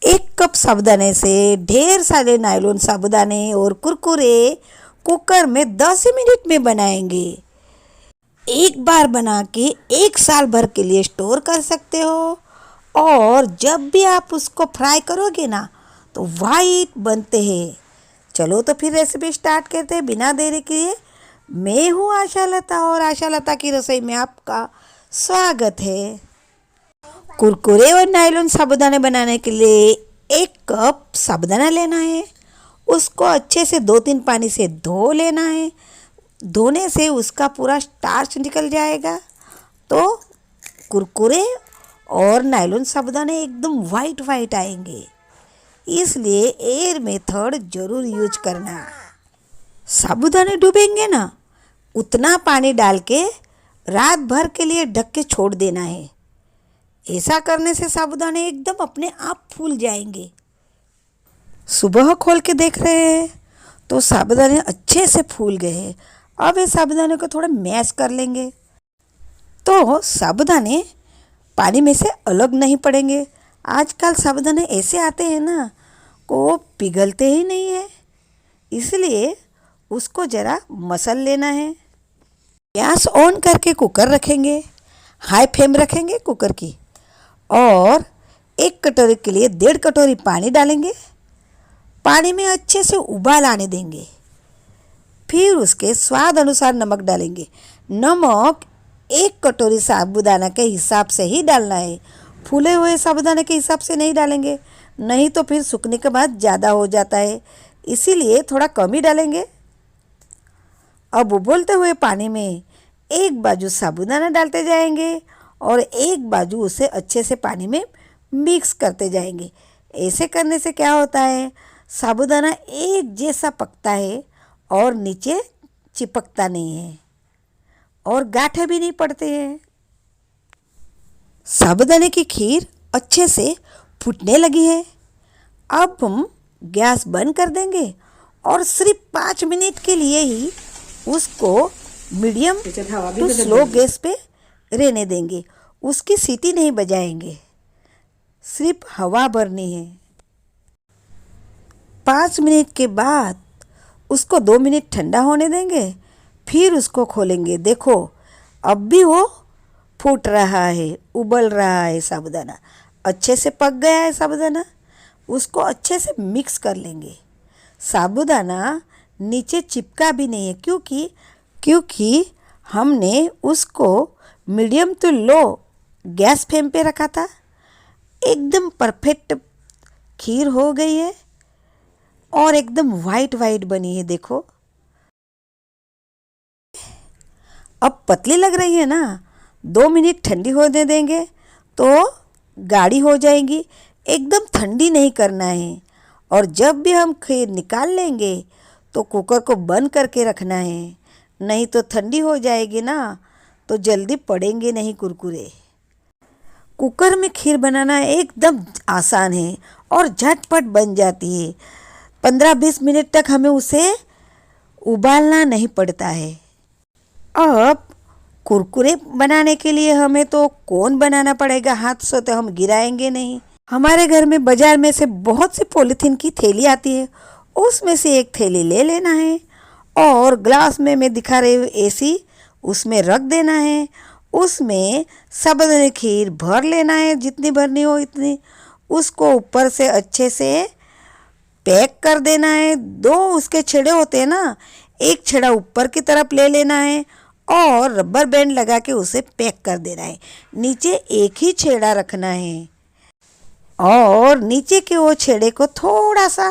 एक कप साबुदाने से ढेर सारे नायलॉन साबुदाने और कुरकुरे कुकर में 10 मिनट में बनाएंगे। एक बार बना के 1 साल भर के लिए स्टोर कर सकते हो और जब भी आप उसको फ्राई करोगे ना तो वाइट बनते हैं। चलो तो फिर रेसिपी स्टार्ट करते हैं बिना देरी किए। मैं हूँ आशा लता और आशा लता की रसोई में आपका स्वागत है। कुरकुरे और नायलॉन साबुदाने बनाने के लिए 1 कप साबुदाना लेना है। उसको अच्छे से 2-3 पानी से धो लेना है। धोने से उसका पूरा स्टार्च निकल जाएगा तो कुरकुरे और नायलॉन साबुदाने एकदम वाइट वाइट आएंगे। इसलिए एयर मेथड ज़रूर यूज करना। साबुदाने डूबेंगे ना उतना पानी डाल के रात भर के लिए ढक के छोड़ देना है। ऐसा करने से साबुदाने एकदम अपने आप फूल जाएंगे। सुबह खोल के देख रहे हैं तो साबुदाने अच्छे से फूल गए हैं। अब ये साबुदाने को थोड़ा मैश कर लेंगे तो साबुदाने पानी में से अलग नहीं पड़ेंगे। आजकल साबुदाने ऐसे आते हैं ना को पिघलते ही नहीं है, इसलिए उसको ज़रा मसल लेना है। गैस ऑन करके कुकर रखेंगे, हाई फ्लेम रखेंगे कुकर की और 1 कटोरी के लिए 1.5 कटोरी पानी डालेंगे। पानी में अच्छे से उबाल आने देंगे। फिर उसके स्वाद अनुसार नमक डालेंगे। नमक 1 कटोरी साबुदाना के हिसाब से ही डालना है। फूले हुए साबुदाने के हिसाब से नहीं डालेंगे, नहीं तो फिर सूखने के बाद ज़्यादा हो जाता है, इसीलिए थोड़ा कम ही डालेंगे। अब उबलते हुए पानी में एक बाजू साबुदाना डालते जाएंगे और एक बाजू उसे अच्छे से पानी में मिक्स करते जाएंगे। ऐसे करने से क्या होता है, साबुदाना एक जैसा पकता है और नीचे चिपकता नहीं है और गांठें भी नहीं पड़ते हैं। साबुदाने की खीर अच्छे से फूटने लगी है। अब हम गैस बंद कर देंगे और सिर्फ 5 मिनट के लिए ही उसको मीडियम टू स्लो गैस पे रहने देंगे। उसकी सीटी नहीं बजाएंगे, सिर्फ हवा भरनी है। 5 मिनट के बाद उसको 2 मिनट ठंडा होने देंगे, फिर उसको खोलेंगे। देखो अब भी वो फूट रहा है, उबल रहा है साबुदाना, अच्छे से पक गया है साबुदाना। उसको अच्छे से मिक्स कर लेंगे। साबुदाना नीचे चिपका भी नहीं है क्योंकि हमने उसको medium to low gas flame पे रखा था। एकदम परफेक्ट खीर हो गई है और एकदम वाइट वाइट बनी है। देखो अब पतली लग रही है ना, 2 मिनट ठंडी होने देंगे तो गाढ़ी हो जाएगी। एकदम ठंडी नहीं करना है और जब भी हम खीर निकाल लेंगे तो कुकर को बंद करके रखना है, नहीं तो ठंडी हो जाएगी ना तो जल्दी पड़ेंगे नहीं कुरकुरे। कुकर में खीर बनाना एकदम आसान है और झटपट बन जाती है। 15-20 मिनट तक हमें उसे उबालना नहीं पड़ता है। अब कुरकुरे बनाने के लिए हमें तो कोन बनाना पड़ेगा, हाथ से तो हम गिराएंगे नहीं। हमारे घर में बाजार में से बहुत सी पॉलीथीन की थैली आती है, उसमें से एक थैली ले लेना है और ग्लास में मैं दिखा रही हूँ ऐसी, उसमें रख देना है। उसमें साबुदाने खीर भर लेना है, जितनी भरनी हो इतनी। उसको ऊपर से अच्छे से पैक कर देना है। 2 उसके छेड़े होते हैं ना, एक छेड़ा ऊपर की तरफ ले लेना है और रबर बैंड लगा के उसे पैक कर देना है। नीचे एक ही छेड़ा रखना है और नीचे के वो छेड़े को थोड़ा सा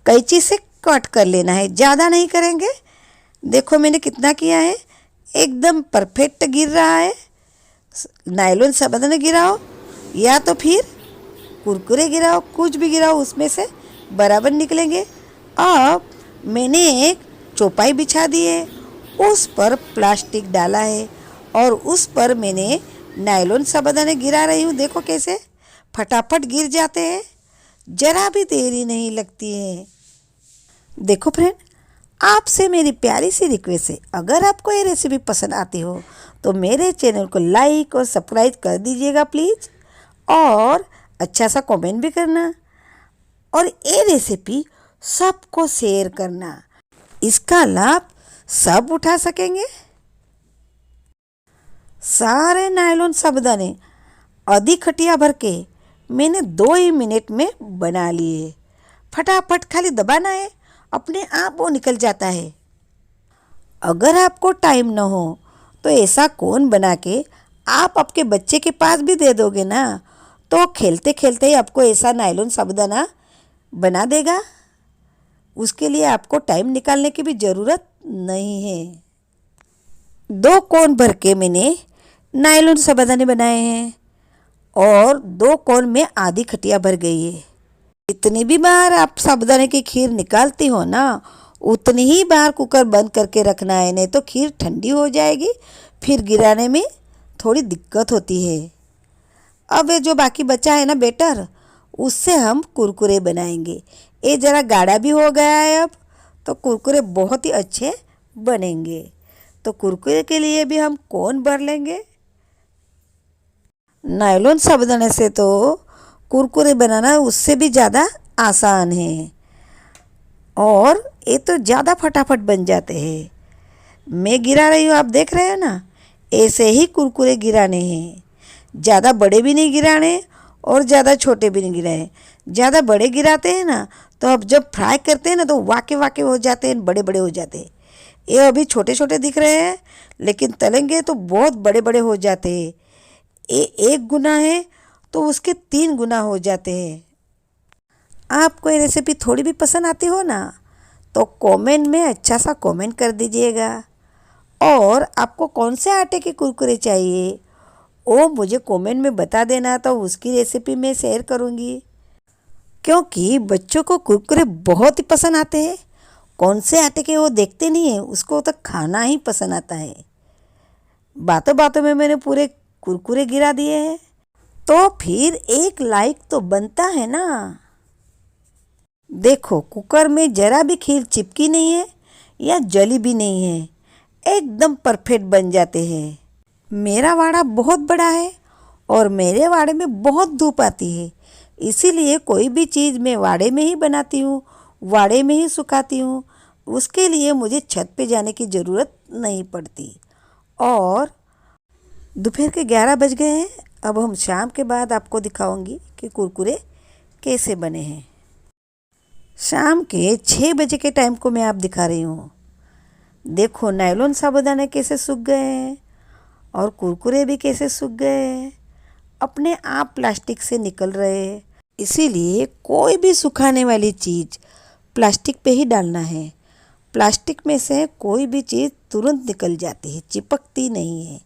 कैंची से कट कर लेना है, ज़्यादा नहीं करेंगे। देखो मैंने कितना किया है, एकदम परफेक्ट गिर रहा है। नायलॉन साबुदाना गिराओ या तो फिर कुरकुरे गिराओ, कुछ भी गिराओ, उसमें से बराबर निकलेंगे। अब मैंने एक चौपाई बिछा दी है, उस पर प्लास्टिक डाला है और उस पर मैंने नायलॉन साबुदाने गिरा रही हूँ। देखो कैसे फटाफट गिर जाते हैं, जरा भी देरी नहीं लगती है। देखो फ्रेंड, आपसे मेरी प्यारी सी रिक्वेस्ट है, अगर आपको ये रेसिपी पसंद आती हो तो मेरे चैनल को लाइक और सब्सक्राइब कर दीजिएगा प्लीज़, और अच्छा सा कमेंट भी करना। और ये रेसिपी सबको शेयर करना। इसका लाभ सब उठा सकेंगे। सारे नायलॉन साबुदाने आधी खटिया भर के मैंने 2 ही मिनट में बना लिए। फटाफट खाली दबाना है, अपने आप वो निकल जाता है। अगर आपको टाइम न हो तो ऐसा कोन बना के आप आपके बच्चे के पास भी दे दोगे ना, तो खेलते खेलते ही आपको ऐसा नायलॉन साबुदाना बना देगा। उसके लिए आपको टाइम निकालने की भी ज़रूरत नहीं है। 2 कोन भर के मैंने नायलॉन साबुदाने बनाए हैं और 2 कोन में आधी खटिया भर गई है। जितनी भी बार आप साबुदाने की खीर निकालती हो ना, उतनी ही बार कुकर बंद करके रखना है, नहीं तो खीर ठंडी हो जाएगी, फिर गिराने में थोड़ी दिक्कत होती है। अब ये जो बाकी बचा है ना बैटर, उससे हम कुरकुरे बनाएंगे। ये ज़रा गाढ़ा भी हो गया है अब, तो कुरकुरे बहुत ही अच्छे बनेंगे। तो कुरकुरे के लिए भी हम कोन भर लेंगे। नायलॉन साबुदाने से तो कुरकुरे बनाना उससे भी ज़्यादा आसान है और ये तो ज़्यादा फटाफट बन जाते हैं। मैं गिरा रही हूँ, आप देख रहे हो ना, ऐसे ही कुरकुरे गिराने हैं। ज़्यादा बड़े भी नहीं गिराने और ज़्यादा छोटे भी नहीं गिराने। ज़्यादा बड़े गिराते हैं ना तो अब जब फ्राई करते हैं ना तो वाके वाके हो जाते हैं, बड़े बड़े हो जाते हैं। ये अभी छोटे छोटे दिख रहे हैं, लेकिन तलेंगे तो बहुत बड़े बड़े हो जाते हैं। ये 1 गुना है तो उसके 3 गुना हो जाते हैं। आपको ये रेसिपी थोड़ी भी पसंद आती हो ना, तो कमेंट में अच्छा सा कमेंट कर दीजिएगा। और आपको कौन से आटे के कुरकुरे चाहिए वो मुझे कमेंट में बता देना, तो उसकी रेसिपी मैं शेयर करूँगी। क्योंकि बच्चों को कुरकुरे बहुत ही पसंद आते हैं। कौन से आटे के वो देखते नहीं है, उसको तो खाना ही पसंद आता है। बातों बातों में मैंने पूरे कुरकुरे गिरा दिए हैं, तो फिर एक लाइक तो बनता है ना। देखो कुकर में ज़रा भी खीर चिपकी नहीं है या जली भी नहीं है, एकदम परफेक्ट बन जाते हैं। मेरा वाड़ा बहुत बड़ा है और मेरे वाड़े में बहुत धूप आती है, इसीलिए कोई भी चीज़ मैं वाड़े में ही बनाती हूँ, वाड़े में ही सुखाती हूँ। उसके लिए मुझे छत पे जाने की ज़रूरत नहीं पड़ती। और दोपहर के 11 बज गए हैं। अब हम शाम के बाद आपको दिखाऊंगी कि कुरकुरे कैसे बने हैं। शाम के 6 बजे के टाइम को मैं आप दिखा रही हूँ। देखो नायलॉन साबुदाने कैसे सूख गए हैं और कुरकुरे भी कैसे सूख गए हैं, अपने आप प्लास्टिक से निकल रहे हैं। इसीलिए कोई भी सुखाने वाली चीज़ प्लास्टिक पे ही डालना है। प्लास्टिक में से कोई भी चीज़ तुरंत निकल जाती है, चिपकती नहीं है।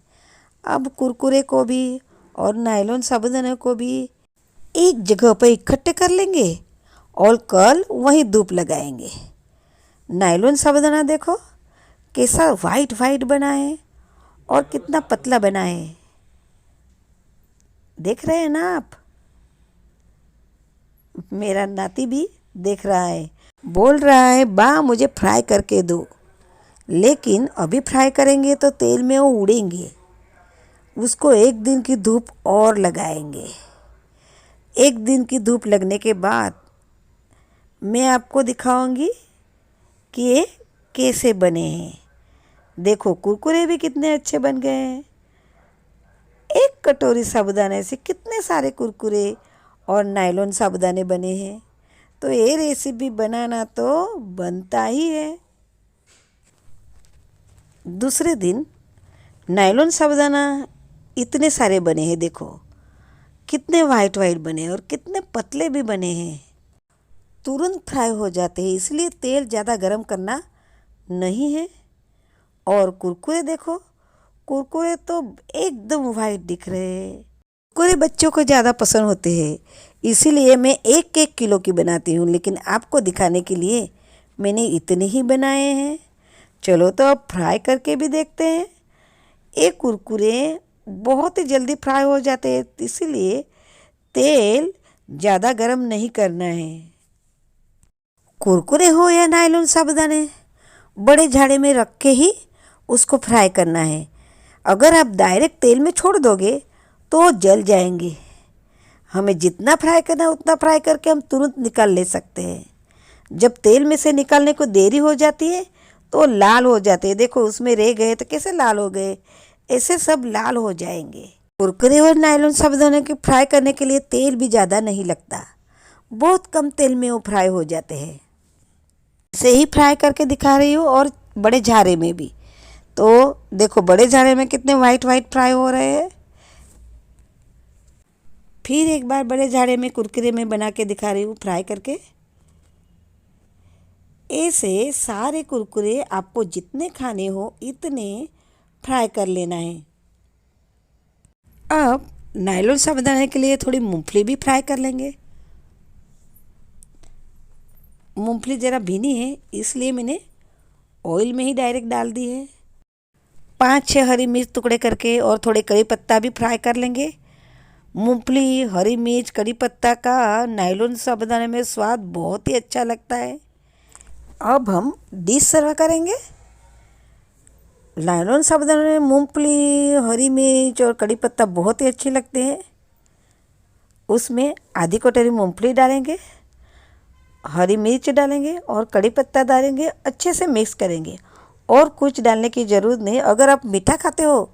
अब कुरकुरे को भी और नायलॉन साबुदाने को भी एक जगह पर इकट्ठे कर लेंगे और कल वहीं धूप लगाएंगे। नायलॉन साबुदाना देखो कैसा वाइट वाइट बना है और कितना पतला बना है, देख रहे हैं ना आप। मेरा नाती भी देख रहा है, बोल रहा है बा मुझे फ्राई करके दो, लेकिन अभी फ्राई करेंगे तो तेल में वो उड़ेंगे। उसको 1 दिन की धूप और लगाएंगे। 1 दिन की धूप लगने के बाद मैं आपको दिखाऊंगी कि ये कैसे बने हैं। देखो कुरकुरे भी कितने अच्छे बन गए हैं। 1 कटोरी साबुदाने से कितने सारे कुरकुरे और नायलॉन साबुदाने बने हैं। तो ये रेसिपी बनाना तो बनता ही है। दूसरे दिन नायलॉन साबुदाना इतने सारे बने हैं, देखो कितने वाइट वाइट बने हैं और कितने पतले भी बने हैं। तुरंत फ्राई हो जाते हैं, इसलिए तेल ज़्यादा गरम करना नहीं है। और कुरकुरे देखो, कुरकुरे तो एकदम वाइट दिख रहे हैं। कुरकुरे बच्चों को ज़्यादा पसंद होते हैं, इसीलिए मैं 1-1 किलो की बनाती हूँ, लेकिन आपको दिखाने के लिए मैंने इतने ही बनाए हैं। चलो तो अब फ्राई करके भी देखते हैं। ये कुरकुरे बहुत ही जल्दी फ्राई हो जाते हैं, इसीलिए तेल ज़्यादा गरम नहीं करना है। कुरकुरे हो या नायलॉन साबुदाने, बड़े झाड़े में रख के ही उसको फ्राई करना है। अगर आप डायरेक्ट तेल में छोड़ दोगे तो जल जाएंगे। हमें जितना फ्राई करना है उतना फ्राई करके हम तुरंत निकाल ले सकते हैं। जब तेल में से निकालने को देरी हो जाती है तो लाल हो जाते हैं। देखो उसमें रह गए तो कैसे लाल हो गए, ऐसे सब लाल हो जाएंगे। कुरकुरे और नायलॉन साबुदाने के फ्राई करने के लिए तेल भी ज़्यादा नहीं लगता, बहुत कम तेल में वो फ्राई हो जाते हैं। ऐसे ही फ्राई करके दिखा रही हूँ और बड़े झारे में भी। तो देखो बड़े झारे में कितने वाइट वाइट फ्राई हो रहे हैं। फिर एक बार बड़े झारे में कुरकुरे में बना के दिखा रही हूँ फ्राई करके। ऐसे सारे कुरकुरे आपको जितने खाने हो इतने फ्राई कर लेना है। अब नायलॉन साबुदाने के लिए थोड़ी मूंगफली भी फ्राई कर लेंगे। मूंगफली ज़रा भीनी है इसलिए मैंने ऑयल में ही डायरेक्ट डाल दी है। 5-6 हरी मिर्च टुकड़े करके और थोड़े करी पत्ता भी फ्राई कर लेंगे। मूंगफली, हरी मिर्च, करी पत्ता का नायलॉन साबुदाने में स्वाद बहुत ही अच्छा लगता है। अब हम डिश सर्व करेंगे। नायलॉन साबुदाने में मूंगफली, हरी मिर्च और कड़ी पत्ता बहुत ही अच्छे लगते हैं। उसमें आधी कटोरी मूंगफली डालेंगे, हरी मिर्च डालेंगे और कड़ी पत्ता डालेंगे, अच्छे से मिक्स करेंगे। और कुछ डालने की ज़रूरत नहीं। अगर आप मीठा खाते हो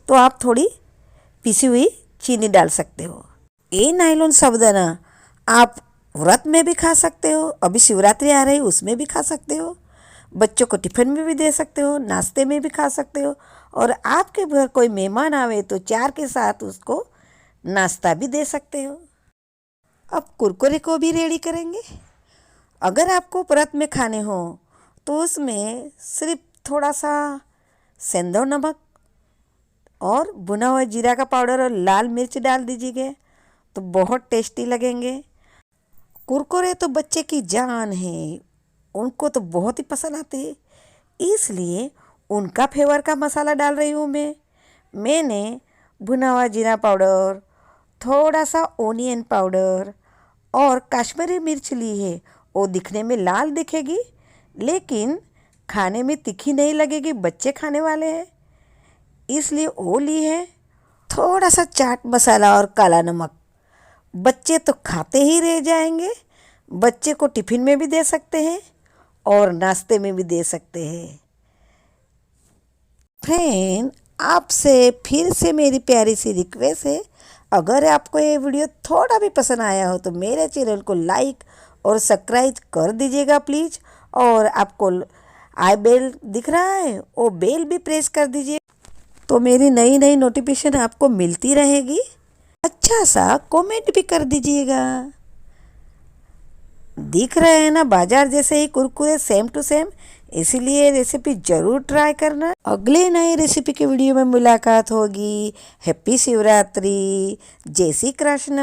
तो आप थोड़ी पिसी हुई चीनी डाल सकते हो। ये नायलॉन साबुदाना आप व्रत में भी खा सकते हो, अभी शिवरात्रि आ रही है उसमें भी खा सकते हो, बच्चों को टिफ़िन में भी दे सकते हो, नाश्ते में भी खा सकते हो, और आपके घर कोई मेहमान आवे तो चार के साथ उसको नाश्ता भी दे सकते हो। अब कुरकुरे को भी रेडी करेंगे। अगर आपको व्रत में खाने हो तो उसमें सिर्फ थोड़ा सा सेंधव नमक और भुना हुआ जीरा का पाउडर और लाल मिर्च डाल दीजिएगा तो बहुत टेस्टी लगेंगे। कुरकुरे तो बच्चे की जान है, उनको तो बहुत ही पसंद आते हैं, इसलिए उनका फेवर का मसाला डाल रही हूँ मैंने भुना हुआ जीरा पाउडर, थोड़ा सा ओनियन पाउडर और कश्मीरी मिर्च ली है। वो दिखने में लाल दिखेगी लेकिन खाने में तीखी नहीं लगेगी, बच्चे खाने वाले हैं इसलिए वो ली है। थोड़ा सा चाट मसाला और काला नमक, बच्चे तो खाते ही रह जाएंगे। बच्चे को टिफ़िन में भी दे सकते हैं और नाश्ते में भी दे सकते हैं। फ्रेंड, आपसे फिर से मेरी प्यारी सी रिक्वेस्ट है, अगर आपको ये वीडियो थोड़ा भी पसंद आया हो तो मेरे चैनल को लाइक और सब्सक्राइब कर दीजिएगा प्लीज़। और आपको आई बेल दिख रहा है वो बेल भी प्रेस कर दीजिए तो मेरी नई नई नोटिफिकेशन आपको मिलती रहेगी। अच्छा सा कमेंट भी कर दीजिएगा। दिख रहे हैं ना बाजार जैसे ही कुरकुरे सेम टू सेम, इसीलिए रेसिपी ज़रूर ट्राई करना। अगले नए रेसिपी के वीडियो में मुलाकात होगी। हैप्पी शिवरात्रि, जय श्री कृष्ण।